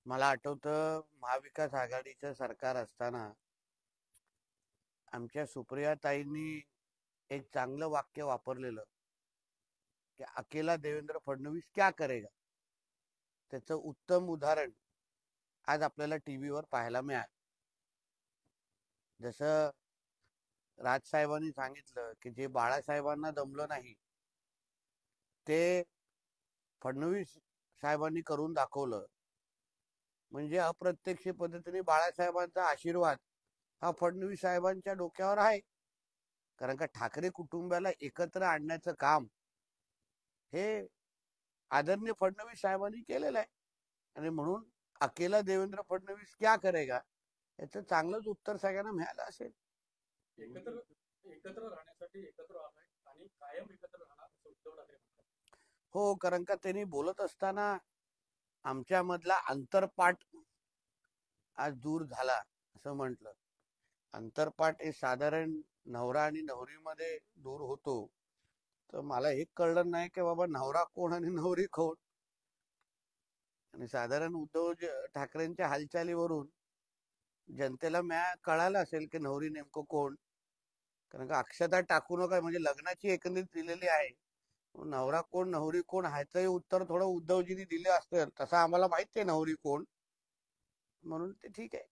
मला आठवतं महाविकास आघाडीचं सरकार असताना आमच्या सुप्रियाताईंनी एक चांगलं वाक्य वापरलेलं की अकेला देवेंद्र फडणवीस क्या करेगा. त्याचं उत्तम उदाहरण आज आपल्याला टीव्हीवर पाहायला मिळालं. जसं राजसाहेबांनी सांगितलं की जे बाळासाहेबांना जमलं नाही ते फडणवीस साहेबांनी करून दाखवलं. म्हणजे अप्रत्यक्ष पद्धतीने बाळासाहेबांचा आशीर्वाद हा फडणवीस साहेबांच्या डोक्यावर आहे. कारण का ठाकरे कुटुंबाला एकत्र आणण्याचं काम हे आदरणीय फडणवीस साहेबांनी केलेलं आहे. आणि म्हणून अकेला देवेंद्र फडणवीस क्या करेगा याचं चांगलंच उत्तर सगळ्यांना मिळालं असेल. एकत्र एकत्र राहण्यासाठी एकत्र आलाय आणि कायम एकत्र राहणार असं उद्धव ठाकरे म्हणतात. हो, कारण का त्यांनी बोलत असताना आमच्यामधला अंतरपाठ आज दूर झाला असं म्हटलं. अंतरपाठ हे साधारण नवरा आणि नवरीमध्ये दूर होतो. तर मला एक कळलं नाही की बाबा नवरा कोण आणि नवरी कोण. आणि साधारण उद्धव ठाकरेंच्या हालचालीवरून जनतेला कळालं असेल की नवरी नेमकं कोण. कारण का अक्षता टाकू नका म्हणजे लग्नाची एकंदरीत दिलेली आहे. नवरा कोण नवरी कोण ह्याचंही उत्तर थोडं उद्धवजींनी दिलं असतं. तसं आम्हाला माहिती आहे नवरी कोण, म्हणून ते ठीक आहे.